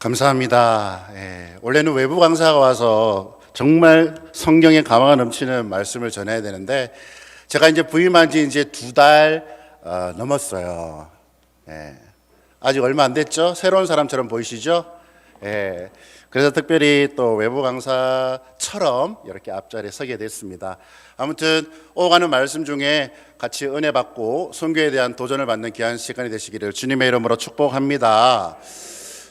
감사합니다. 원래는 외부 강사가 와서 정말 성경에 감화가 넘치는 말씀을 전해야 되는데 제가 이제 부임한 지 이제 2달 넘었어요. 아직 얼마 안 됐죠? 새로운 사람처럼 보이시죠? 그래서 특별히 또 외부 강사처럼 이렇게 앞자리에 서게 됐습니다. 아무튼 오가는 말씀 중에 같이 은혜 받고 선교에 대한 도전을 받는 귀한 시간이 되시기를 주님의 이름으로 축복합니다.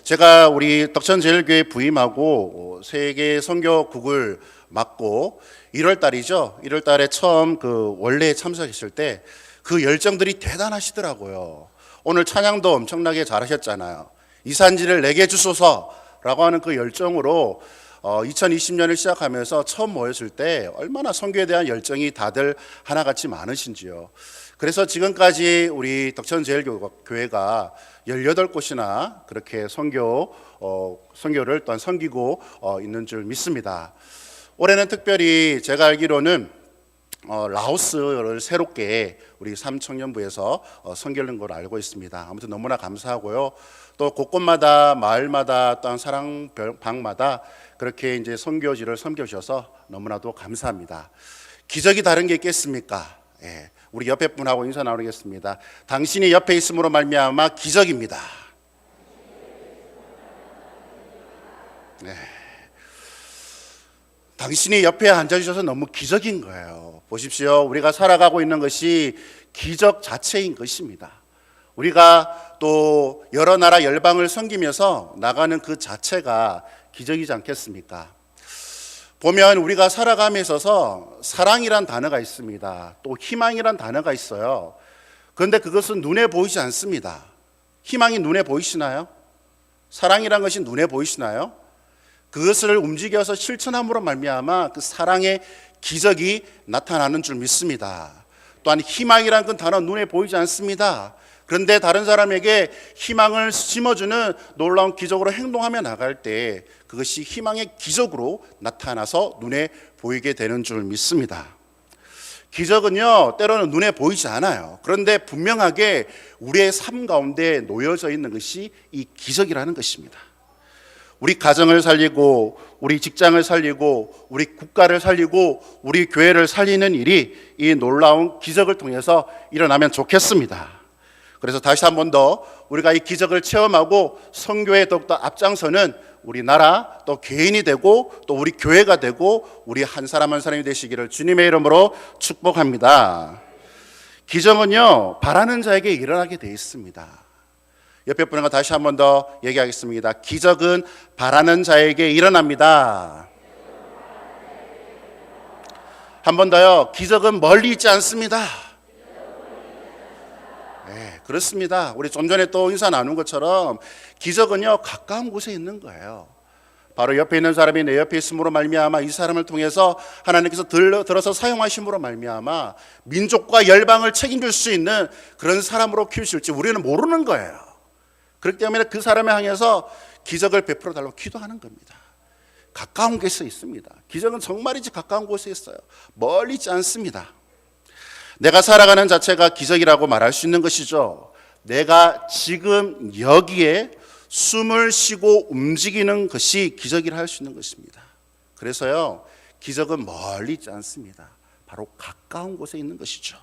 제가 우리 덕천제일교회 부임하고 세계 선교국을 맡고 1월 달이죠. 1월 달에 처음 그 원래에 참석했을 때 그 열정들이 대단하시더라고요. 오늘 찬양도 엄청나게 잘하셨잖아요. 이 산지를 내게 주소서라고 하는 그 열정으로 2020년을 시작하면서 처음 모였을 때 얼마나 선교에 대한 열정이 다들 하나같이 많으신지요. 그래서 지금까지 우리 덕천제일교회가 18곳이나 그렇게 선교를 또한 섬기고 있는 줄 믿습니다. 올해는 특별히 제가 알기로는 라오스를 새롭게 우리 삼청년부에서 선교하는 걸 알고 있습니다. 아무튼 너무나 감사하고요. 또 곳곳마다 마을마다 또한 사랑방마다 그렇게 이제 선교지를 섬겨주셔서 너무나도 감사합니다. 기적이 다른 게 있겠습니까? 우리 옆에 분하고 인사 나누겠습니다. 당신이 옆에 있음으로 말미암아 기적입니다. 당신이 옆에 앉아주셔서 너무 기적인 거예요. 보십시오. 우리가 살아가고 있는 것이 기적 자체인 것입니다. 우리가 또 여러 나라 열방을 섬기면서 나가는 그 자체가 기적이지 않겠습니까? 보면 우리가 살아감에 있어서 사랑이란 단어가 있습니다. 또 희망이란 단어가 있어요. 그런데 그것은 눈에 보이지 않습니다. 희망이 눈에 보이시나요? 사랑이란 것이 눈에 보이시나요? 그것을 움직여서 실천함으로 말미암아 그 사랑의 기적이 나타나는 줄 믿습니다. 또한 희망이란 그 단어 눈에 보이지 않습니다. 그런데 다른 사람에게 희망을 심어주는 놀라운 기적으로 행동하며 나갈 때 그것이 희망의 기적으로 나타나서 눈에 보이게 되는 줄 믿습니다. 기적은요, 때로는 눈에 보이지 않아요. 그런데 분명하게 우리의 삶 가운데 놓여져 있는 것이 이 기적이라는 것입니다. 우리 가정을 살리고 우리 직장을 살리고 우리 국가를 살리고 우리 교회를 살리는 일이 이 놀라운 기적을 통해서 일어나면 좋겠습니다. 그래서 다시 한 번 더 우리가 이 기적을 체험하고 선교에 더욱더 앞장서는 우리나라 또 개인이 되고 또 우리 교회가 되고 우리 한 사람 한 사람이 되시기를 주님의 이름으로 축복합니다. 기적은요, 바라는 자에게 일어나게 되어 있습니다. 옆에 분과 다시 한 번 더 얘기하겠습니다. 기적은 바라는 자에게 일어납니다. 한 번 더요. 기적은 멀리 있지 않습니다. 그렇습니다. 우리 좀 전에 또 인사 나눈 것처럼 기적은요, 가까운 곳에 있는 거예요. 바로 옆에 있는 사람이 내 옆에 있음으로 말미암아 이 사람을 통해서 하나님께서 들어서 사용하심으로 말미암아 민족과 열방을 책임질 수 있는 그런 사람으로 키우실지 우리는 모르는 거예요. 그렇기 때문에 그 사람을 향해서 기적을 베풀어 달라고 기도하는 겁니다. 가까운 곳에 있습니다. 기적은 정말이지 가까운 곳에 있어요. 멀리 있지 않습니다. 내가 살아가는 자체가 기적이라고 말할 수 있는 것이죠. 내가 지금 여기에 숨을 쉬고 움직이는 것이 기적이라 할 수 있는 것입니다. 그래서요, 기적은 멀리 있지 않습니다. 바로 가까운 곳에 있는 것이죠.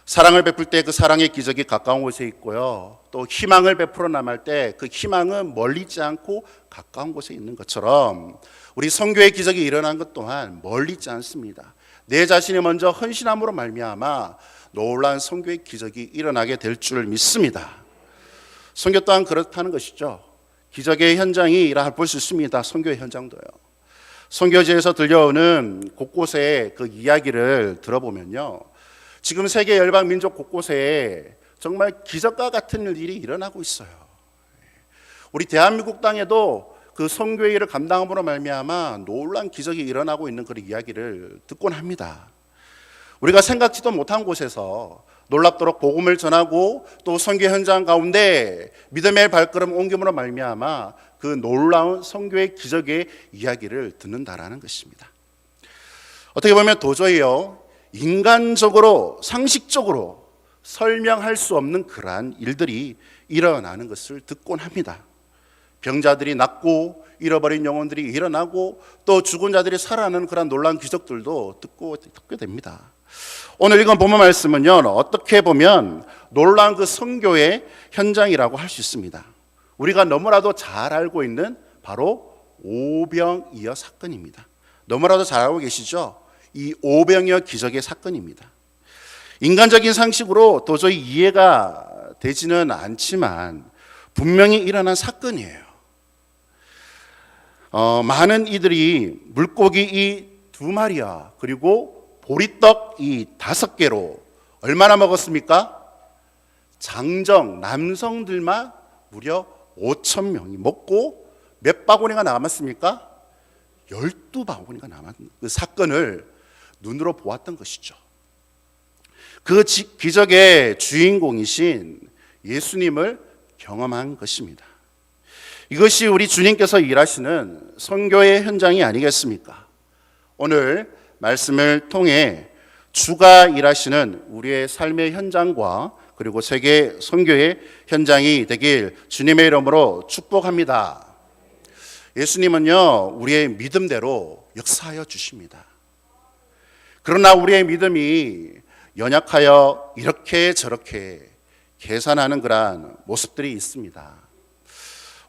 사랑을 베풀 때 그 사랑의 기적이 가까운 곳에 있고요. 또 희망을 베풀어 나갈 때 그 희망은 멀리 있지 않고 가까운 곳에 있는 것처럼 우리 선교의 기적이 일어난 것 또한 멀리 있지 않습니다. 내 자신이 먼저 헌신함으로 말미암아 놀라운 선교의 기적이 일어나게 될 줄 믿습니다. 선교 또한 그렇다는 것이죠. 기적의 현장이라 볼 수 있습니다. 선교의 현장도요. 선교지에서 들려오는 곳곳의 그 이야기를 들어보면요, 지금 세계 열방 민족 곳곳에 정말 기적과 같은 일이 일어나고 있어요. 우리 대한민국 땅에도 그 선교의 일을 감당함으로 말미암아 놀라운 기적이 일어나고 있는 그런 이야기를 듣곤 합니다. 우리가 생각지도 못한 곳에서 놀랍도록 복음을 전하고 또 선교 현장 가운데 믿음의 발걸음 옮김으로 말미암아 그 놀라운 선교의 기적의 이야기를 듣는다라는 것입니다. 어떻게 보면 도저히요, 인간적으로 상식적으로 설명할 수 없는 그러한 일들이 일어나는 것을 듣곤 합니다. 병자들이 낫고 잃어버린 영혼들이 일어나고 또 죽은 자들이 살아나는 그런 놀라운 기적들도 듣게 됩니다. 오늘 읽은 본문 말씀은요, 어떻게 보면 놀라운 그 선교의 현장이라고 할 수 있습니다. 우리가 너무나도 잘 알고 있는 바로 오병이어 사건입니다. 너무나도 잘 알고 계시죠? 이 오병이어 기적의 사건입니다. 인간적인 상식으로 도저히 이해가 되지는 않지만 분명히 일어난 사건이에요. 많은 이들이 물고기 이 2마리와 그리고 보리떡 이 5개로 얼마나 먹었습니까? 장정 남성들만 무려 5,000명이 먹고 몇 바구니가 남았습니까? 12바구니가 남은 그 사건을 눈으로 보았던 것이죠. 그 기적의 주인공이신 예수님을 경험한 것입니다. 이것이 우리 주님께서 일하시는 선교의 현장이 아니겠습니까? 오늘 말씀을 통해 주가 일하시는 우리의 삶의 현장과 그리고 세계 선교의 현장이 되길 주님의 이름으로 축복합니다. 예수님은요, 우리의 믿음대로 역사하여 주십니다. 그러나 우리의 믿음이 연약하여 이렇게 저렇게 계산하는 그러한 모습들이 있습니다.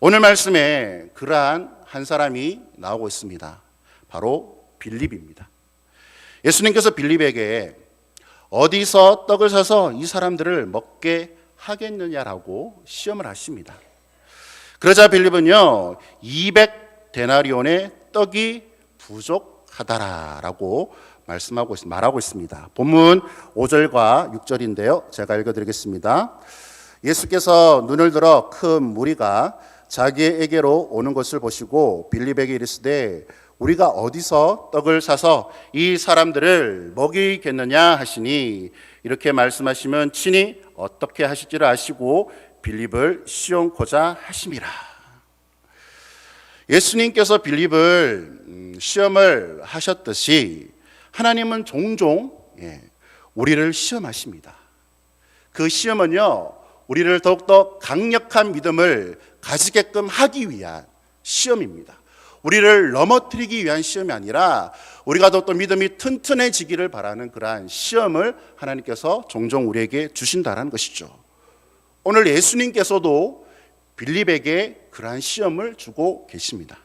오늘 말씀에 그러한 한 사람이 나오고 있습니다. 바로 빌립입니다. 예수님께서 빌립에게 어디서 떡을 사서 이 사람들을 먹게 하겠느냐라고 시험을 하십니다. 그러자 빌립은요, 200데나리온의 떡이 부족하다라고 말하고 있습니다. 본문 5절과 6절인데요. 제가 읽어드리겠습니다. 예수께서 눈을 들어 큰 무리가 자기에게로 오는 것을 보시고 빌립에게 이르시되 우리가 어디서 떡을 사서 이 사람들을 먹이겠느냐 하시니, 이렇게 말씀하시면 친히 어떻게 하실지를 아시고 빌립을 시험코자 하심이라. 예수님께서 빌립을 시험을 하셨듯이 하나님은 종종 우리를 시험하십니다. 그 시험은요, 우리를 더욱더 강력한 믿음을 가지게끔 하기 위한 시험입니다. 우리를 넘어뜨리기 위한 시험이 아니라 우리가 더욱더 믿음이 튼튼해지기를 바라는 그러한 시험을 하나님께서 종종 우리에게 주신다는 것이죠. 오늘 예수님께서도 빌립에게 그러한 시험을 주고 계십니다.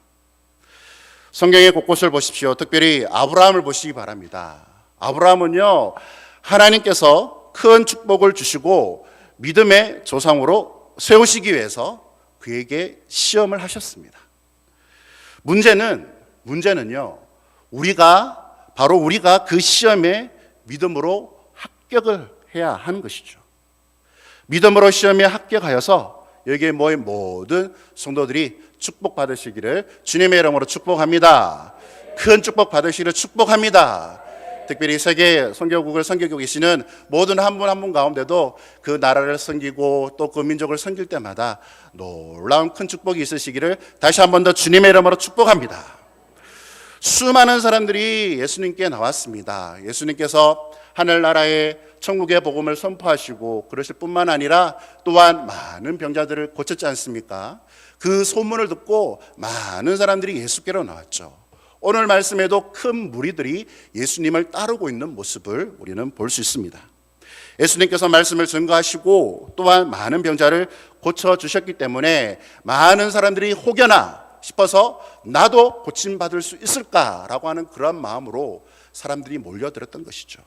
성경의 곳곳을 보십시오. 특별히 아브라함을 보시기 바랍니다. 아브라함은요, 하나님께서 큰 축복을 주시고 믿음의 조상으로 세우시기 위해서 그에게 시험을 하셨습니다. 문제는요, 우리가 그 시험에 믿음으로 합격을 해야 하는 것이죠. 믿음으로 시험에 합격하여서 여기에 모인 모든 성도들이 축복받으시기를 주님의 이름으로 축복합니다. 큰 축복 받으시기를 축복합니다. 특별히 세계 선교국을 섬기고 계시는 모든 한 분 한 분 가운데도 그 나라를 섬기고 또 그 민족을 섬길 때마다 놀라운 큰 축복이 있으시기를 다시 한 번 더 주님의 이름으로 축복합니다. 수많은 사람들이 예수님께 나왔습니다. 예수님께서 하늘나라의 천국의 복음을 선포하시고 그러실 뿐만 아니라 또한 많은 병자들을 고쳤지 않습니까? 그 소문을 듣고 많은 사람들이 예수께로 나왔죠. 오늘 말씀에도 큰 무리들이 예수님을 따르고 있는 모습을 우리는 볼 수 있습니다. 예수님께서 말씀을 증거하시고 또한 많은 병자를 고쳐주셨기 때문에 많은 사람들이 혹여나 싶어서 나도 고침받을 수 있을까라고 하는 그런 마음으로 사람들이 몰려들었던 것이죠.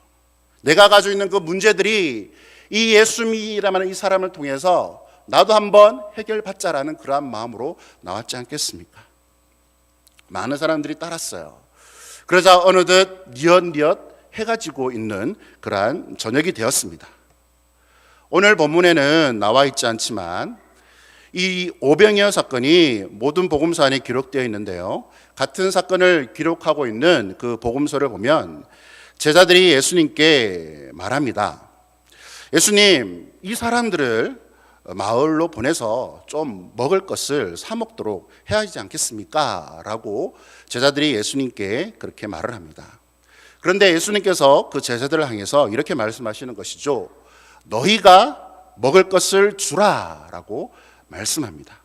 내가 가지고 있는 그 문제들이 이 예수님이라는 이 사람을 통해서 나도 한번 해결받자라는 그러한 마음으로 나왔지 않겠습니까? 많은 사람들이 따랐어요. 그러자 어느덧 뉘엿뉘엿 해가 지고 있는 그러한 저녁이 되었습니다. 오늘 본문에는 나와 있지 않지만 이 오병이어 사건이 모든 복음서 안에 기록되어 있는데요, 같은 사건을 기록하고 있는 그 복음서를 보면 제자들이 예수님께 말합니다. 예수님, 이 사람들을 마을로 보내서 좀 먹을 것을 사 먹도록 해야 하지 않겠습니까? 라고 제자들이 예수님께 그렇게 말을 합니다. 그런데 예수님께서 그 제자들을 향해서 이렇게 말씀하시는 것이죠. 너희가 먹을 것을 주라 라고 말씀합니다.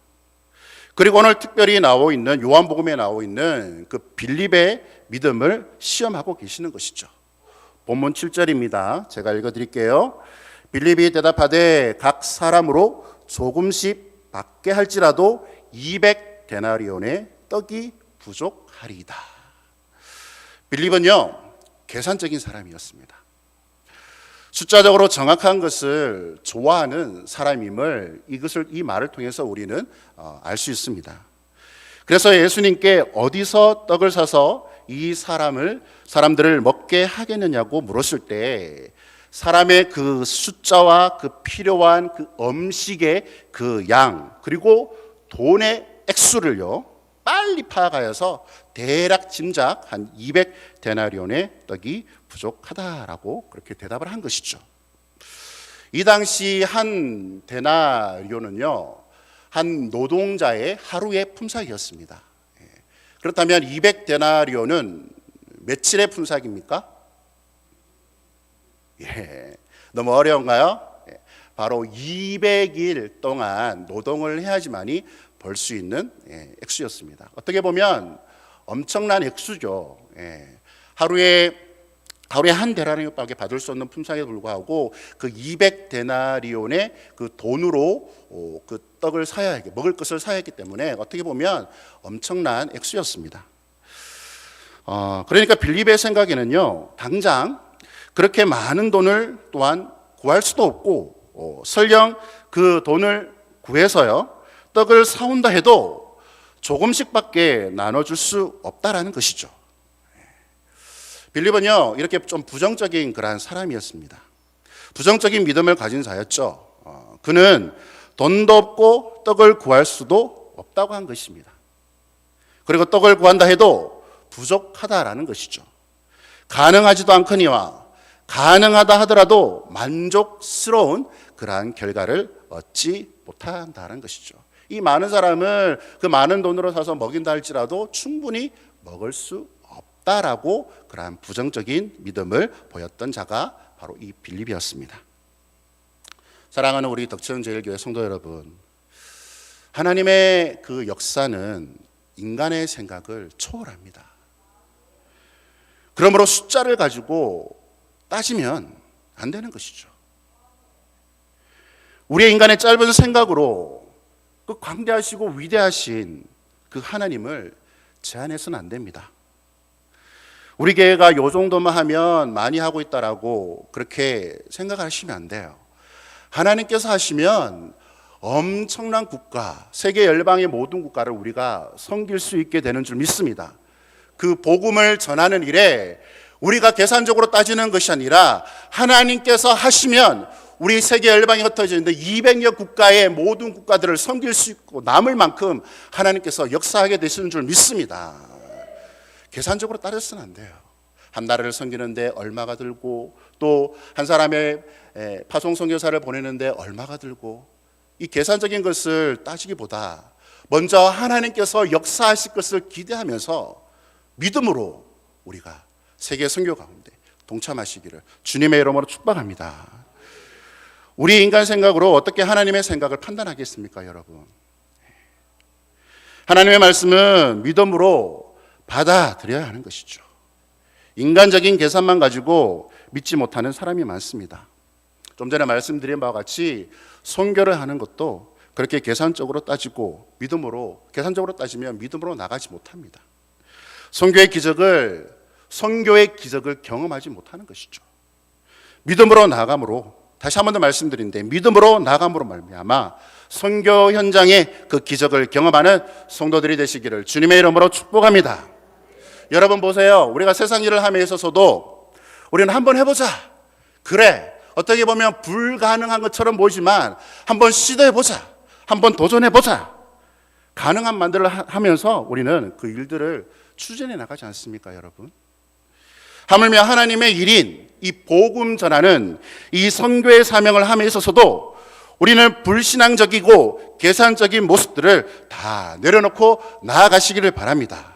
그리고 오늘 특별히 나오고 있는 요한복음에 나오고 있는 그 빌립의 믿음을 시험하고 계시는 것이죠. 본문 7절입니다. 제가 읽어드릴게요. 빌립이 대답하되 각 사람으로 조금씩 받게 할지라도 200데나리온의 떡이 부족하리이다. 빌립은요, 계산적인 사람이었습니다. 숫자적으로 정확한 것을 좋아하는 사람임을 이 말을 통해서 우리는 알 수 있습니다. 그래서 예수님께 어디서 떡을 사서 이 사람들을 먹게 하겠느냐고 물었을 때 사람의 그 숫자와 그 필요한 그 음식의 그 양 그리고 돈의 액수를요 빨리 파악하여서 대략 짐작 한 200데나리온의 떡이 부족하다라고 그렇게 대답을 한 것이죠. 이 당시 한 데나리온은요 한 노동자의 하루의 품삯이었습니다. 그렇다면 200데나리온은 며칠의 품삯입니까? 너무 어려운가요? 바로 200일 동안 노동을 해야지만이 벌 수 있는 액수였습니다. 어떻게 보면 엄청난 액수죠. 하루에 한 데나리온밖에 받을 수 없는 품삯에 불구하고 그 200데나리온의 그 돈으로 그 떡을 사야 먹을 것을 사야 했기 때문에 어떻게 보면 엄청난 액수였습니다. 그러니까 빌립의 생각에는요 당장 그렇게 많은 돈을 또한 구할 수도 없고 설령 그 돈을 구해서요 떡을 사온다 해도 조금씩밖에 나눠줄 수 없다라는 것이죠. 빌립은요 이렇게 좀 부정적인 그러한 사람이었습니다. 부정적인 믿음을 가진 자였죠. 그는 돈도 없고 떡을 구할 수도 없다고 한 것입니다. 그리고 떡을 구한다 해도 부족하다라는 것이죠. 가능하지도 않거니와 가능하다 하더라도 만족스러운 그러한 결과를 얻지 못한다는 것이죠. 이 많은 사람을 그 많은 돈으로 사서 먹인다 할지라도 충분히 먹을 수 없다라고 그러한 부정적인 믿음을 보였던 자가 바로 이 빌립이었습니다. 사랑하는 우리 덕천제일교회 성도 여러분, 하나님의 그 역사는 인간의 생각을 초월합니다. 그러므로 숫자를 가지고 따지면 안 되는 것이죠. 우리의 인간의 짧은 생각으로 그 광대하시고 위대하신 그 하나님을 제한해서는 안 됩니다. 우리 교회가 요 정도만 하면 많이 하고 있다라고 그렇게 생각하시면 안 돼요. 하나님께서 하시면 엄청난 국가, 세계 열방의 모든 국가를 우리가 섬길 수 있게 되는 줄 믿습니다. 그 복음을 전하는 일에 우리가 계산적으로 따지는 것이 아니라 하나님께서 하시면 우리 세계 열방이 흩어져 있는데 200여 국가의 모든 국가들을 섬길 수 있고 남을 만큼 하나님께서 역사하게 되시는 줄 믿습니다. 계산적으로 따져서는 안 돼요. 한 나라를 섬기는데 얼마가 들고 또 한 사람의 파송 선교사를 보내는데 얼마가 들고 이 계산적인 것을 따지기보다 먼저 하나님께서 역사하실 것을 기대하면서 믿음으로 우리가 세계 선교 가운데 동참하시기를 주님의 이름으로 축복합니다. 우리 인간 생각으로 어떻게 하나님의 생각을 판단하겠습니까, 여러분? 하나님의 말씀은 믿음으로 받아들여야 하는 것이죠. 인간적인 계산만 가지고 믿지 못하는 사람이 많습니다. 좀 전에 말씀드린 바와 같이 선교를 하는 것도 그렇게 계산적으로 따지고 계산적으로 따지면 믿음으로 나가지 못합니다. 선교의 기적을 경험하지 못하는 것이죠. 믿음으로 나아감으로, 다시 한 번 더 말씀드린데 믿음으로 나아감으로 말미암아 선교 현장의 그 기적을 경험하는 성도들이 되시기를 주님의 이름으로 축복합니다. 여러분 보세요. 우리가 세상 일을 함에 있어서도 우리는 한번 해보자. 그래, 어떻게 보면 불가능한 것처럼 보이지만 한번 시도해보자. 한번 도전해보자. 가능한 만들을 하면서 우리는 그 일들을 추진해 나가지 않습니까, 여러분? 하물며 하나님의 일인 이 복음 전하는 이 선교의 사명을 함에 있어서도 우리는 불신앙적이고 계산적인 모습들을 다 내려놓고 나아가시기를 바랍니다.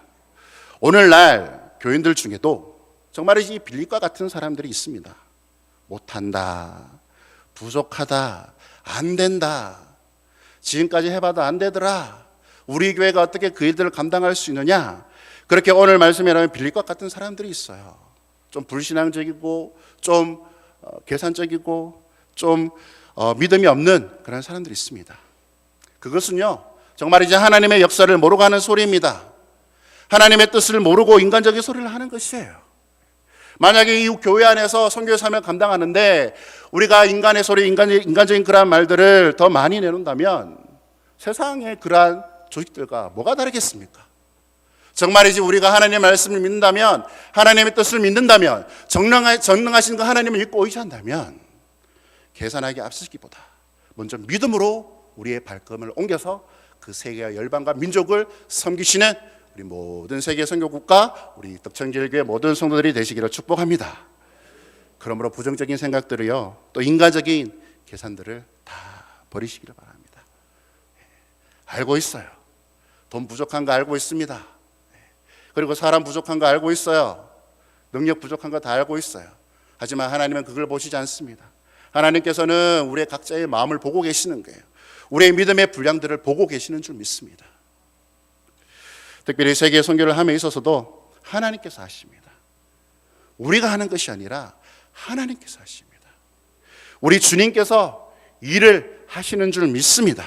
오늘날 교인들 중에도 정말 이 빌립과 같은 사람들이 있습니다. 못한다, 부족하다, 안 된다, 지금까지 해봐도 안 되더라, 우리 교회가 어떻게 그 일들을 감당할 수 있느냐? 그렇게 오늘 말씀에 나오는 빌립과 같은 사람들이 있어요. 좀 불신앙적이고 좀 계산적이고 좀 믿음이 없는 그런 사람들이 있습니다. 그것은요, 정말 이제 하나님의 역사를 모르고 하는 소리입니다. 하나님의 뜻을 모르고 인간적인 소리를 하는 것이에요. 만약에 이 교회 안에서 선교의 삶을 감당하는데 우리가 인간의 소리, 인간적인 그러한 말들을 더 많이 내놓는다면 세상의 그러한 조직들과 뭐가 다르겠습니까? 정말이지 우리가 하나님의 말씀을 믿는다면, 하나님의 뜻을 믿는다면, 전능하신 그 하나님을 믿고 의지한다면 계산하기 앞서기보다 먼저 믿음으로 우리의 발걸음을 옮겨서 그 세계와 열방과 민족을 섬기시는 우리 모든 세계 선교국가, 우리 덕천교회 모든 성도들이 되시기를 축복합니다. 그러므로 부정적인 생각들이요, 또 인간적인 계산들을 다 버리시기를 바랍니다. 알고 있어요. 돈 부족한 거 알고 있습니다. 그리고 사람 부족한 거 알고 있어요. 능력 부족한 거 다 알고 있어요. 하지만 하나님은 그걸 보시지 않습니다. 하나님께서는 우리의 각자의 마음을 보고 계시는 거예요. 우리의 믿음의 분량들을 보고 계시는 줄 믿습니다. 특별히 세계 선교를 함에 있어서도 하나님께서 하십니다. 우리가 하는 것이 아니라 하나님께서 하십니다. 우리 주님께서 일을 하시는 줄 믿습니다.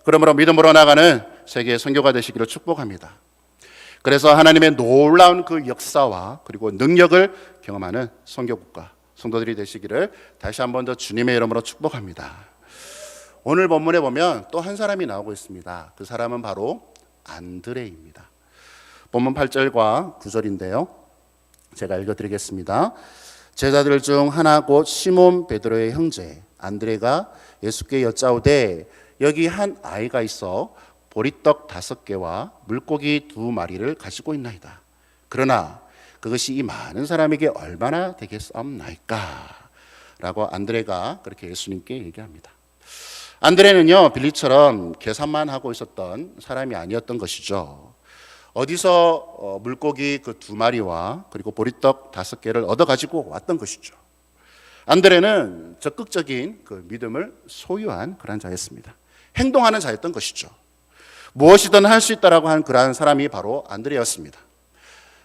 그러므로 믿음으로 나가는 세계 선교가 되시기를 축복합니다. 그래서 하나님의 놀라운 그 역사와 그리고 능력을 경험하는 선교국가 성도들이 되시기를 다시 한 번 더 주님의 이름으로 축복합니다. 오늘 본문에 보면 또 한 사람이 나오고 있습니다. 그 사람은 바로 안드레입니다. 본문 8절과 9절인데요. 제가 읽어드리겠습니다. 제자들 중 하나 곧 시몬 베드로의 형제 안드레가 예수께 여짜오되 여기 한 아이가 있어 보리떡 5개와 물고기 2마리를 가지고 있나이다. 그러나 그것이 이 많은 사람에게 얼마나 되겠사옵나이까? 라고 안드레가 그렇게 예수님께 얘기합니다. 안드레는요, 빌립처럼 계산만 하고 있었던 사람이 아니었던 것이죠. 어디서 물고기 그 2마리와 그리고 보리떡 5개를 얻어 가지고 왔던 것이죠. 안드레는 적극적인 그 믿음을 소유한 그런 자였습니다. 행동하는 자였던 것이죠. 무엇이든 할 수 있다라고 한 그러한 사람이 바로 안드레였습니다.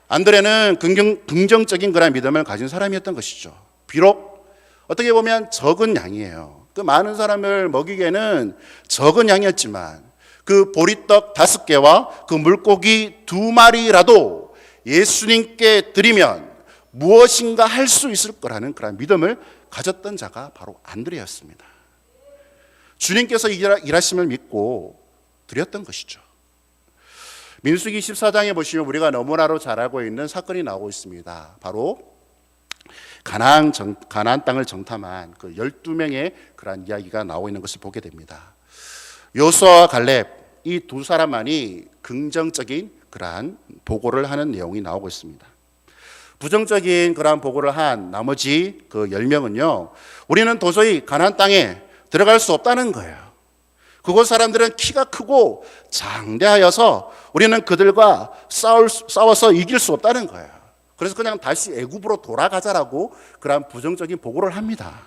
안드레는 긍정적인 그런 믿음을 가진 사람이었던 것이죠. 비록 어떻게 보면 적은 양이에요. 그 많은 사람을 먹이기에는 적은 양이었지만 그 보리떡 5개와 그 물고기 2마리라도 예수님께 드리면 무엇인가 할 수 있을 거라는 그런 믿음을 가졌던 자가 바로 안드레였습니다. 주님께서 일하심을 믿고 드렸던 것이죠. 민수기 14장에 보시면 우리가 너무나도 잘 알고 있는 사건이 나오고 있습니다. 바로 가나안 땅을 정탐한 그 12명의 그러한 이야기가 나오고 있는 것을 보게 됩니다. 요수아와 갈렙 이 두 사람만이 긍정적인 그러한 보고를 하는 내용이 나오고 있습니다. 부정적인 그러한 보고를 한 나머지 그 10명은요, 우리는 도저히 가나안 땅에 들어갈 수 없다는 거예요. 그곳 사람들은 키가 크고 장대하여서 우리는 그들과 싸워서 이길 수 없다는 거예요. 그래서 그냥 다시 애굽으로 돌아가자라고 그런 부정적인 보고를 합니다.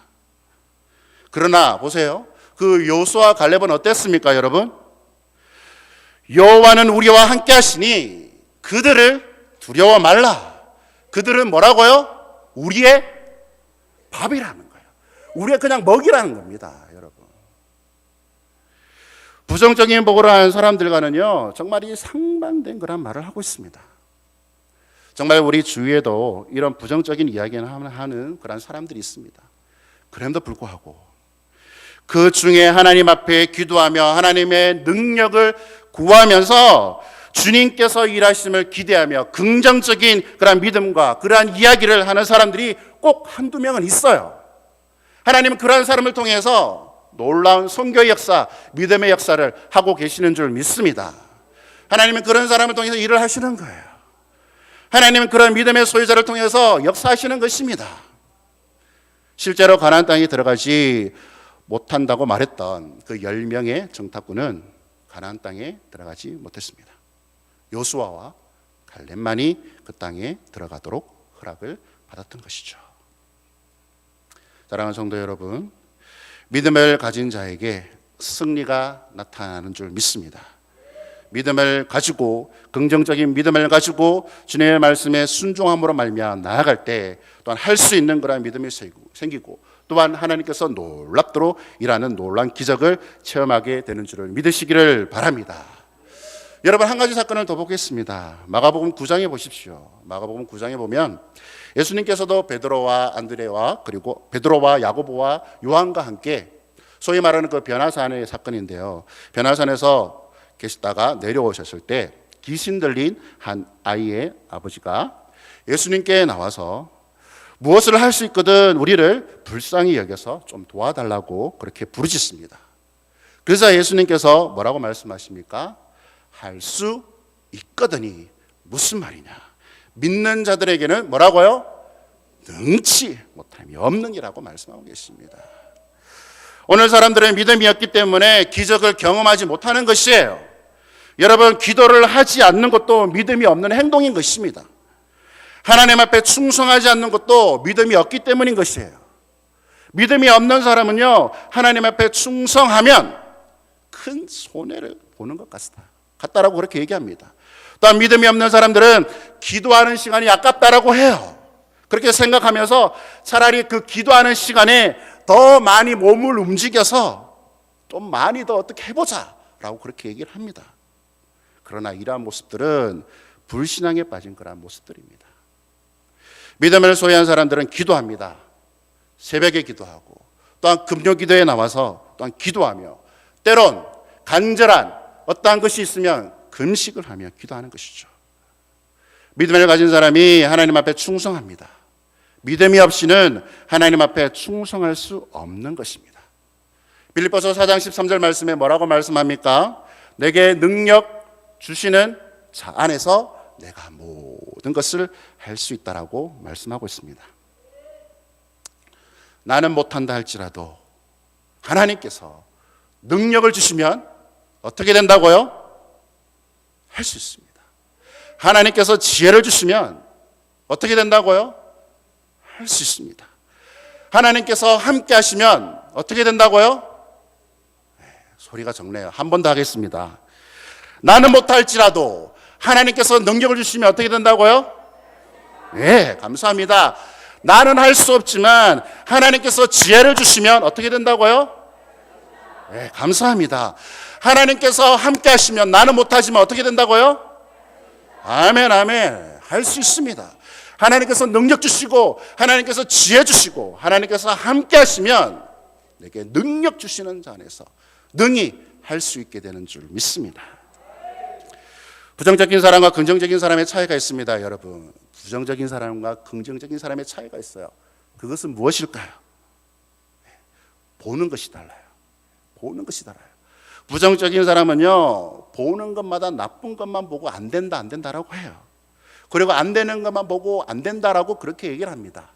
그러나 보세요. 그 요수아 갈렙은 어땠습니까, 여러분? 여호와는 우리와 함께 하시니 그들을 두려워 말라. 그들은 뭐라고요? 우리의 밥이라는 거예요. 우리의 그냥 먹이라는 겁니다, 여러분. 부정적인 보고를 하는 사람들과는요, 정말 이 상반된 그런 말을 하고 있습니다. 정말 우리 주위에도 이런 부정적인 이야기를 하는 그런 사람들이 있습니다. 그럼에도 불구하고 그 중에 하나님 앞에 기도하며 하나님의 능력을 구하면서 주님께서 일하심을 기대하며 긍정적인 그런 믿음과 그러한 이야기를 하는 사람들이 꼭 한두 명은 있어요. 하나님은 그러한 사람을 통해서 놀라운 선교의 역사, 믿음의 역사를 하고 계시는 줄 믿습니다. 하나님은 그런 사람을 통해서 일을 하시는 거예요. 하나님은 그런 믿음의 소유자를 통해서 역사하시는 것입니다. 실제로 가나안 땅에 들어가지 못한다고 말했던 그 10명의 정탐꾼은 가나안 땅에 들어가지 못했습니다. 요수아와 갈렙만이 그 땅에 들어가도록 허락을 받았던 것이죠. 사랑하는 성도 여러분, 믿음을 가진 자에게 승리가 나타나는 줄 믿습니다. 믿음을 가지고, 긍정적인 믿음을 가지고 주님의 말씀에 순종함으로 말미암아 나아갈 때 또한 할 수 있는 그런 믿음이 생기고, 또한 하나님께서 놀랍도록 일하는 놀라운 기적을 체험하게 되는 줄을 믿으시기를 바랍니다. 여러분, 한 가지 사건을 더 보겠습니다. 마가복음 9장에 보십시오. 마가복음 9장에 보면 예수님께서도 베드로와 안드레와, 그리고 베드로와 야고보와 요한과 함께 소위 말하는 그 변화산의 사건인데요, 변화산에서 계시다가 내려오셨을 때 귀신 들린 한 아이의 아버지가 예수님께 나와서 무엇을 할 수 있거든 우리를 불쌍히 여겨서 좀 도와달라고 그렇게 부르짖습니다. 그래서 예수님께서 뭐라고 말씀하십니까? 할 수 있거든이 무슨 말이냐? 믿는 자들에게는 뭐라고요? 능치 못함이 없느니라고 말씀하고 계십니다. 오늘 사람들은 믿음이 없기 때문에 기적을 경험하지 못하는 것이에요. 여러분, 기도를 하지 않는 것도 믿음이 없는 행동인 것입니다. 하나님 앞에 충성하지 않는 것도 믿음이 없기 때문인 것이에요. 믿음이 없는 사람은요, 하나님 앞에 충성하면 큰 손해를 보는 것 같다라고 그렇게 얘기합니다. 또한 믿음이 없는 사람들은 기도하는 시간이 아깝다라고 해요. 그렇게 생각하면서 차라리 그 기도하는 시간에 더 많이 몸을 움직여서 좀 많이 더 어떻게 해보자라고 그렇게 얘기를 합니다. 그러나 이러한 모습들은 불신앙에 빠진 그러한 모습들입니다. 믿음을 소유한 사람들은 기도합니다. 새벽에 기도하고, 또한 금요 기도에 나와서 또한 기도하며, 때론 간절한 어떠한 것이 있으면 금식을 하며 기도하는 것이죠. 믿음을 가진 사람이 하나님 앞에 충성합니다. 믿음이 없이는 하나님 앞에 충성할 수 없는 것입니다. 빌립보서 4장 13절 말씀에 뭐라고 말씀합니까? 내게 능력 주시는 자 안에서 내가 모든 것을 할 수 있다라고 말씀하고 있습니다. 나는 못한다 할지라도 하나님께서 능력을 주시면 어떻게 된다고요? 할 수 있습니다. 하나님께서 지혜를 주시면 어떻게 된다고요? 할 수 있습니다. 하나님께서 함께 하시면 어떻게 된다고요? 소리가 적네요. 한 번 더 하겠습니다. 나는 못할지라도 하나님께서 능력을 주시면 어떻게 된다고요? 네, 감사합니다. 나는 할 수 없지만 하나님께서 지혜를 주시면 어떻게 된다고요? 네, 감사합니다. 하나님께서 함께 하시면, 나는 못하지만 어떻게 된다고요? 아멘, 아멘. 할 수 있습니다. 하나님께서 능력 주시고, 하나님께서 지혜 주시고, 하나님께서 함께 하시면 내게 능력 주시는 자 안에서 능히 할 수 있게 되는 줄 믿습니다. 부정적인 사람과 긍정적인 사람의 차이가 있습니다. 여러분, 부정적인 사람과 긍정적인 사람의 차이가 있어요. 그것은 무엇일까요? 보는 것이 달라요. 보는 것이 달라요. 부정적인 사람은요, 보는 것마다 나쁜 것만 보고 안 된다, 안 된다라고 해요. 그리고 안 되는 것만 보고 안 된다라고 그렇게 얘기를 합니다.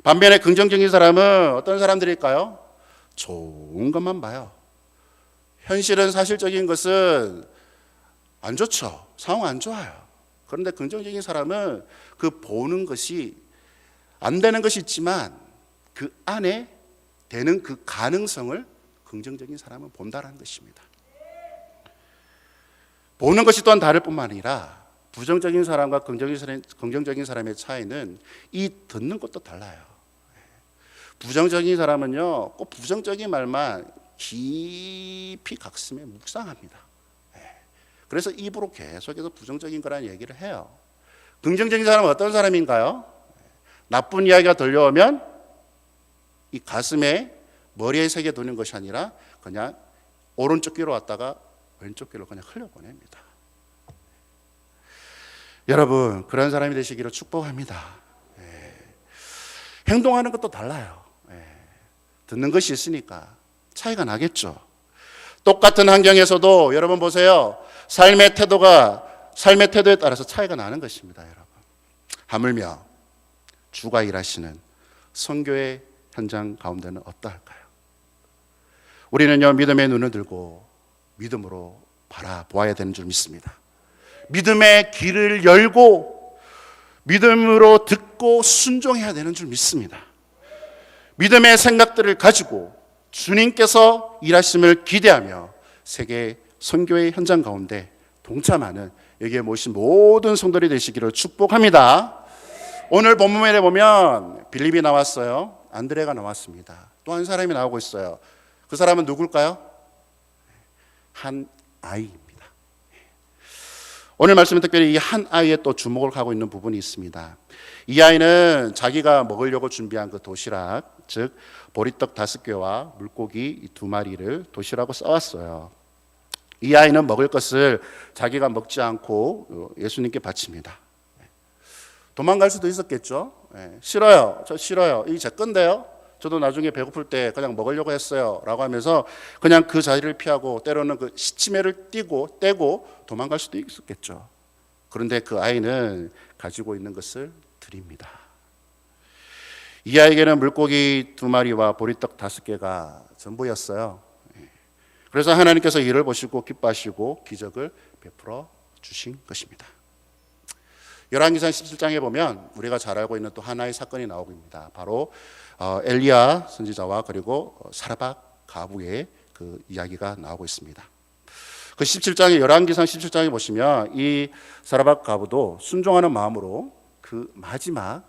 반면에 긍정적인 사람은 어떤 사람들일까요? 좋은 것만 봐요. 현실은, 사실적인 것은 안 좋죠. 상황 안 좋아요. 그런데 긍정적인 사람은 그 보는 것이, 안 되는 것이 있지만 그 안에 되는 그 가능성을 긍정적인 사람은 본다라는 것입니다. 보는 것이 또한 다를 뿐만 아니라 부정적인 사람과 긍정적인 사람의 차이는 이 듣는 것도 달라요. 부정적인 사람은요, 꼭 부정적인 말만 깊이 가슴에 묵상합니다. 그래서 입으로 계속해서 부정적인 거라는 얘기를 해요. 긍정적인 사람은 어떤 사람인가요? 나쁜 이야기가 들려오면 이 가슴에, 머리에 새겨 두는 것이 아니라 그냥 오른쪽 귀로 왔다가 왼쪽 귀로 그냥 흘려보냅니다. 여러분, 그런 사람이 되시기를 축복합니다. 행동하는 것도 달라요. 듣는 것이 있으니까 차이가 나겠죠. 똑같은 환경에서도 여러분 보세요. 삶의 태도에 따라서 차이가 나는 것입니다. 여러분, 하물며 주가 일하시는 선교의 현장 가운데는 어떠할까요? 우리는요, 믿음의 눈을 들고 믿음으로 바라보아야 되는 줄 믿습니다. 믿음의 귀를 열고 믿음으로 듣고 순종해야 되는 줄 믿습니다. 믿음의 생각들을 가지고 주님께서 일하심을 기대하며 세계 선교의 현장 가운데 동참하는 여기에 모신 모든 성도들이 되시기를 축복합니다. 오늘 본문에 보면 빌립이 나왔어요. 안드레가 나왔습니다. 또 한 사람이 나오고 있어요. 그 사람은 누굴까요? 한 아이입니다. 오늘 말씀은 특별히 이 한 아이에 또 주목을 하고 있는 부분이 있습니다. 이 아이는 자기가 먹으려고 준비한 그 도시락, 즉 보리떡 5개와 물고기 2마리를 도시락으로 싸왔어요. 이 아이는 먹을 것을 자기가 먹지 않고 예수님께 바칩니다. 도망갈 수도 있었겠죠. 싫어요. 저 싫어요. 이게 제 건데요. 저도 나중에 배고플 때 그냥 먹으려고 했어요 라고 하면서 그냥 그 자리를 피하고 때로는 그 시치매를 떼고 도망갈 수도 있었겠죠. 그런데 그 아이는 가지고 있는 것을 드립니다. 이 아이에게는 물고기 2마리와 보리떡 5개가 전부였어요. 그래서 하나님께서 이를 보시고 기뻐하시고 기적을 베풀어 주신 것입니다. 열왕기상 17장에 보면 우리가 잘 알고 있는 또 하나의 사건이 나옵니다. 바로 엘리야 선지자와 그리고 사르밧 가부의 그 이야기가 나오고 있습니다. 그 17장에 열왕기상 17장에 보시면 이 사르밧 가부도 순종하는 마음으로 그 마지막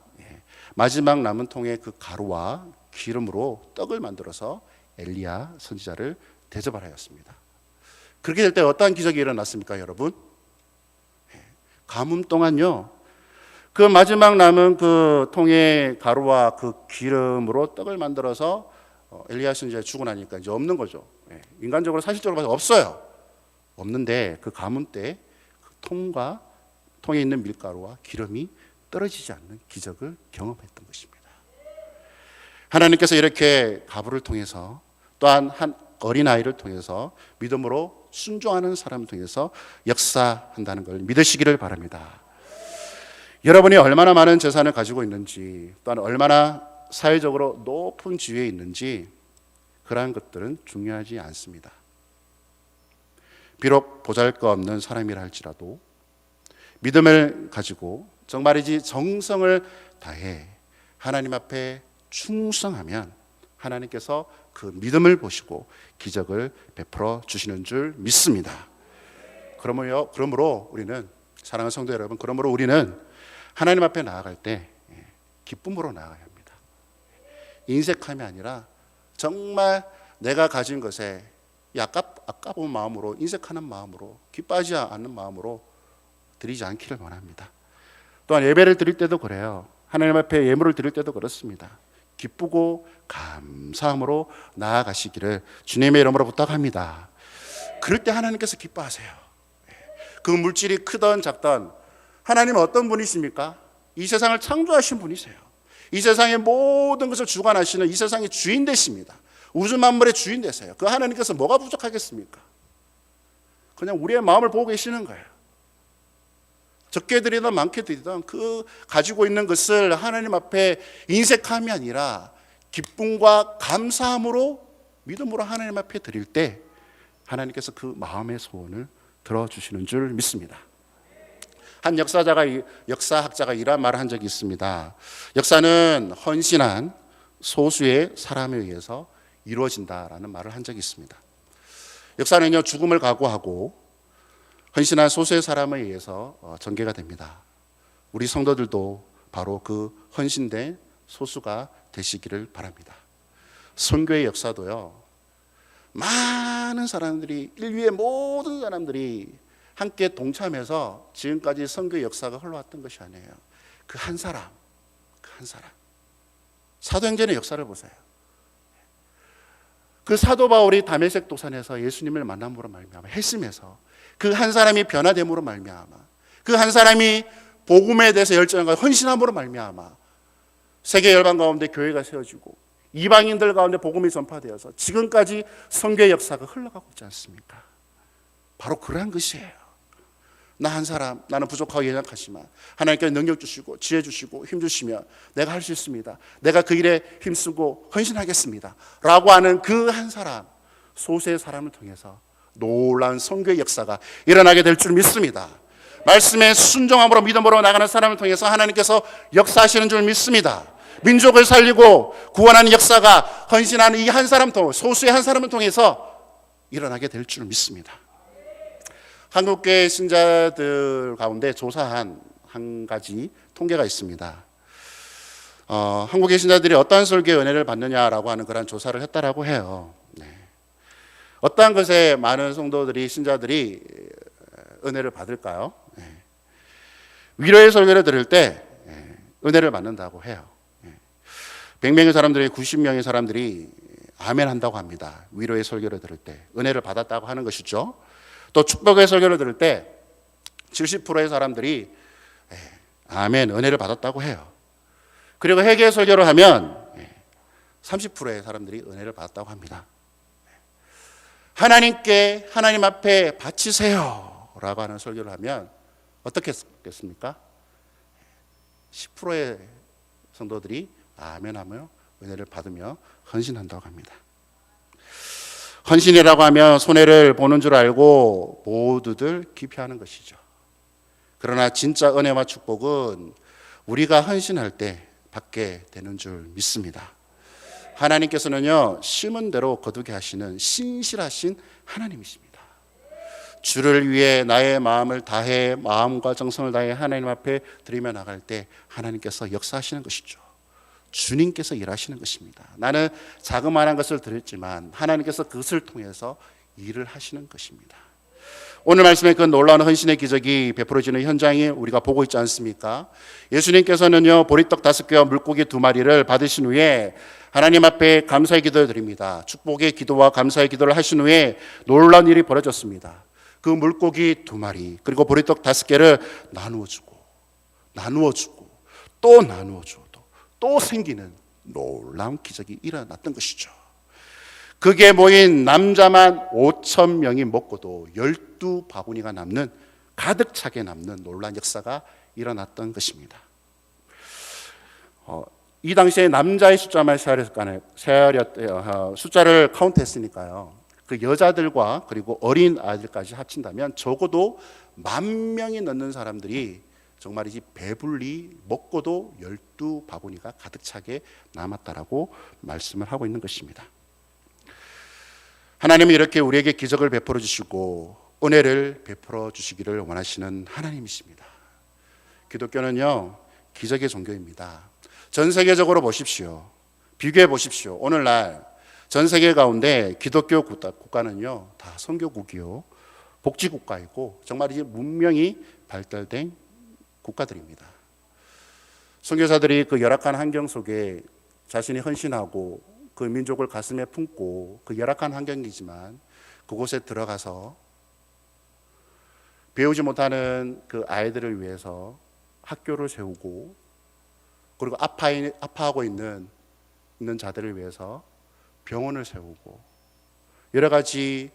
남은 통의 그 가루와 기름으로 떡을 만들어서 엘리야 선지자를 대접을 하였습니다. 그렇게 될 때 어떠한 기적이 일어났습니까, 여러분? 가뭄 동안요, 그 마지막 남은 그 통의 가루와 그 기름으로 떡을 만들어서 엘리야 선지자 죽고 나니까 이제 없는 거죠. 인간적으로 사실적으로 봐서 없어요. 없는데 그 가뭄 때 그 통에 있는 밀가루와 기름이 떨어지지 않는 기적을 경험했던 것입니다. 하나님께서 이렇게 가부를 통해서 또한 한 어린아이를 통해서 믿음으로 순종하는 사람을 통해서 역사한다는 걸 믿으시기를 바랍니다. 여러분이 얼마나 많은 재산을 가지고 있는지, 또한 얼마나 사회적으로 높은 지위에 있는지 그러한 것들은 중요하지 않습니다. 비록 보잘것없는 사람이라 할지라도 믿음을 가지고 정말이지 정성을 다해 하나님 앞에 충성하면 하나님께서 그 믿음을 보시고 기적을 베풀어 주시는 줄 믿습니다. 그러므로 우리는, 사랑하는 성도 여러분, 그러므로 우리는 하나님 앞에 나아갈 때 기쁨으로 나아가야 합니다. 인색함이 아니라 정말 내가 가진 것에 아까운 마음으로, 인색하는 마음으로, 기뻐하지 않는 마음으로 드리지 않기를 원합니다. 또한 예배를 드릴 때도 그래요. 하나님 앞에 예물을 드릴 때도 그렇습니다. 기쁘고 감사함으로 나아가시기를 주님의 이름으로 부탁합니다. 그럴 때 하나님께서 기뻐하세요. 그 물질이 크던 작던, 하나님은 어떤 분이십니까? 이 세상을 창조하신 분이세요. 이 세상의 모든 것을 주관하시는 이 세상의 주인 되십니다. 우주 만물의 주인 되세요. 그 하나님께서 뭐가 부족하겠습니까? 그냥 우리의 마음을 보고 계시는 거예요. 적게 드리든 많게 드리든 그 가지고 있는 것을 하나님 앞에 인색함이 아니라 기쁨과 감사함으로, 믿음으로 하나님 앞에 드릴 때 하나님께서 그 마음의 소원을 들어주시는 줄 믿습니다. 한 역사학자가 이런 말을 한 적이 있습니다. 역사는 헌신한 소수의 사람에 의해서 이루어진다라는 말을 한 적이 있습니다. 역사는요, 죽음을 각오하고 헌신한 소수의 사람에 의해서 전개가 됩니다. 우리 성도들도 바로 그 헌신된 소수가 되시기를 바랍니다. 선교의 역사도요, 많은 사람들이, 인류의 모든 사람들이 함께 동참해서 지금까지 선교의 역사가 흘러왔던 것이 아니에요. 그 한 사람. 사도행전의 역사를 보세요. 그 사도 바울이 다메섹 도산에서 예수님을 만남으로 말미암아 핵심에서 그 한 사람이 변화됨으로 말미암아, 그 한 사람이 복음에 대해서 열정과 헌신함으로 말미암아 세계 열방 가운데 교회가 세워지고 이방인들 가운데 복음이 전파되어서 지금까지 선교의 역사가 흘러가고 있지 않습니까? 바로 그러한 것이에요. 나 한 사람, 나는 부족하고 연약하지만 하나님께서 능력 주시고 지혜 주시고 힘 주시면 내가 할 수 있습니다. 내가 그 일에 힘쓰고 헌신하겠습니다 라고 하는 그 한 사람, 소수의 사람을 통해서 놀라운 선교의 역사가 일어나게 될 줄 믿습니다. 말씀에 순종함으로 믿음으로 나가는 사람을 통해서 하나님께서 역사하시는 줄 믿습니다. 민족을 살리고 구원하는 역사가 헌신하는 이 한 사람, 소수의 한 사람을 통해서 일어나게 될 줄 믿습니다. 한국교회 신자들 가운데 조사한 한 가지 통계가 있습니다. 한국의 신자들이 어떠한 설교의 은혜를 받느냐라고 하는 그런 조사를 했다라고 해요. 네. 어떠한 것에 많은 성도들이 신자들이 은혜를 받을까요? 네. 위로의 설교를 들을 때 은혜를 받는다고 해요. 100명의 사람들이 90명의 사람들이 아멘 한다고 합니다. 위로의 설교를 들을 때 은혜를 받았다고 하는 것이죠. 또 축복의 설교를 들을 때 70%의 사람들이 아멘, 은혜를 받았다고 해요. 그리고 회개의 설교를 하면 30%의 사람들이 은혜를 받았다고 합니다. 하나님께 하나님 앞에 바치세요 라고 하는 설교를 하면 어떻게 했겠습니까? 10%의 성도들이 아멘하며 은혜를 받으며 헌신한다고 합니다. 헌신이라고 하면 손해를 보는 줄 알고 모두들 기피하는 것이죠. 그러나 진짜 은혜와 축복은 우리가 헌신할 때 받게 되는 줄 믿습니다. 하나님께서는요, 심은 대로 거두게 하시는 신실하신 하나님이십니다. 주를 위해 나의 마음을 다해 마음과 정성을 다해 하나님 앞에 드리며 나갈 때 하나님께서 역사하시는 것이죠. 주님께서 일하시는 것입니다. 나는 자그마한 것을 드렸지만 하나님께서 그것을 통해서 일을 하시는 것입니다. 오늘 말씀에 그 놀라운 헌신의 기적이 베풀어지는 현장이 우리가 보고 있지 않습니까? 예수님께서는요, 보리떡 5개와 물고기 2마리를 받으신 후에 하나님 앞에 감사의 기도를 드립니다. 축복의 기도와 감사의 기도를 하신 후에 놀라운 일이 벌어졌습니다. 그 물고기 2마리 그리고 보리떡 5개를 나누어주고 또 나누어주고 또 생기는 놀라운 기적이 일어났던 것이죠. 그게 모인 남자만 5,000명이 먹고도 12바구니가 남는, 가득 차게 남는 놀라운 역사가 일어났던 것입니다. 이 당시에 남자의 숫자만 숫자를 카운트했으니까요. 그 여자들과 그리고 어린 아이들까지 합친다면 적어도 10,000명이 넘는 사람들이 정말이지 배불리 먹고도 12바구니가 가득 차게 남았다라고 말씀을 하고 있는 것입니다. 하나님은 이렇게 우리에게 기적을 베풀어 주시고 은혜를 베풀어 주시기를 원하시는 하나님이십니다. 기독교는요, 기적의 종교입니다. 전 세계적으로 보십시오. 비교해 보십시오. 오늘날 전 세계 가운데 기독교 국가는요, 다 선교국이요, 복지국가이고 정말이지 문명이 발달된 국가들입니다. 선교사들이 그 열악한 환경 속에 자신이 헌신하고 그 민족을 가슴에 품고 그 열악한 환경이지만 그곳에 들어가서 배우지 못하는 그 아이들을 위해서 학교를 세우고 그리고 아파하고 있는 자들을 위해서 병원을 세우고 여러 가지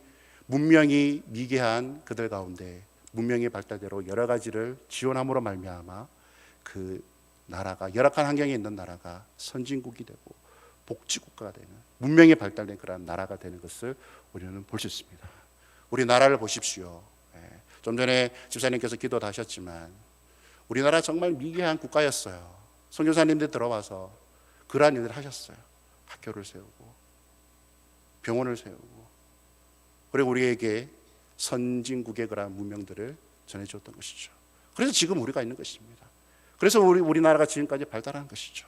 문명이 미개한 그들 가운데 문명의 발달대로 여러 가지를 지원함으로 말미암아 그 나라가, 열악한 환경에 있는 나라가 선진국이 되고 복지국가가 되는, 문명이 발달된 그런 나라가 되는 것을 우리는 볼 수 있습니다. 우리 나라를 보십시오. 좀 전에 집사님께서 기도도 하셨지만 우리나라 정말 미개한 국가였어요. 선교사님들 들어와서 그러한 일을 하셨어요. 학교를 세우고 병원을 세우고 그리고 우리에게 선진국의 그러한 문명들을 전해주었던 것이죠. 그래서 지금 우리가 있는 것입니다. 그래서 우리나라가 지금까지 발달한 것이죠.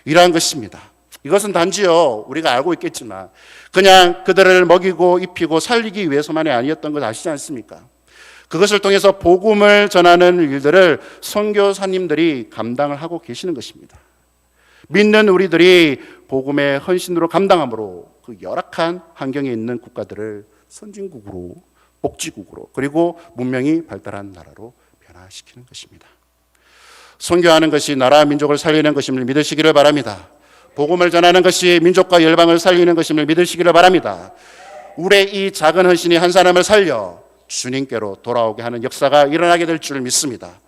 이러한 것입니다. 이것은 단지요, 우리가 알고 있겠지만 그냥 그들을 먹이고 입히고 살리기 위해서만이 아니었던 것 아시지 않습니까? 그것을 통해서 복음을 전하는 일들을 선교사님들이 감당을 하고 계시는 것입니다. 믿는 우리들이 복음의 헌신으로 감당함으로 그 열악한 환경에 있는 국가들을 선진국으로, 복지국으로, 그리고 문명이 발달한 나라로 변화시키는 것입니다. 선교하는 것이 나라 민족을 살리는 것임을 믿으시기를 바랍니다. 복음을 전하는 것이 민족과 열방을 살리는 것임을 믿으시기를 바랍니다. 우리의 이 작은 헌신이 한 사람을 살려 주님께로 돌아오게 하는 역사가 일어나게 될 줄 믿습니다.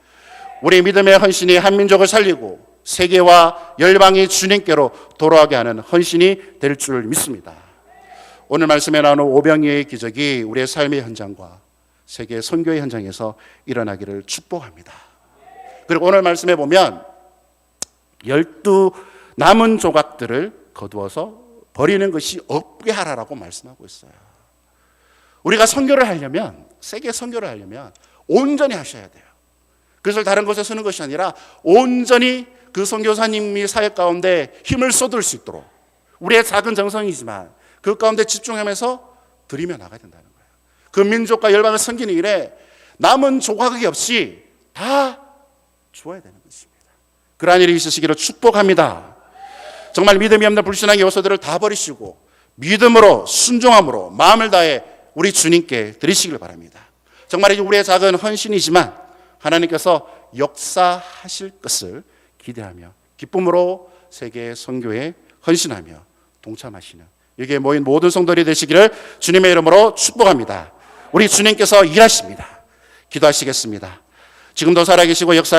우리 믿음의 헌신이 한 민족을 살리고 세계와 열방이 주님께로 돌아오게 하는 헌신이 될 줄 믿습니다. 오늘 말씀에 나오는 오병이어의 기적이 우리의 삶의 현장과 세계 선교의 현장에서 일어나기를 축복합니다. 그리고 오늘 말씀에 보면 12 남은 조각들을 거두어서 버리는 것이 없게 하라라고 말씀하고 있어요. 우리가 선교를 하려면 세계 선교를 하려면 온전히 하셔야 돼요. 그것을 다른 곳에 쓰는 것이 아니라 온전히 그 선교사님이 사역 가운데 힘을 쏟을 수 있도록 우리의 작은 정성이지만 그 가운데 집중하면서 드리며 나가야 된다는 거예요. 그 민족과 열방을 섬기는 일에 남은 조각이 없이 다 주어야 되는 것입니다. 그러한 일이 있으시기를 축복합니다. 정말 믿음이 없는 불신앙의 요소들을 다 버리시고 믿음으로 순종함으로 마음을 다해 우리 주님께 드리시길 바랍니다. 정말 우리의 작은 헌신이지만 하나님께서 역사하실 것을 기대하며 기쁨으로 세계 선교에 헌신하며 동참하시는 여기에 모인 모든 성도들이 되시기를 주님의 이름으로 축복합니다. 우리 주님께서 일하십니다. 기도하시겠습니다. 지금도 살아계시고 역사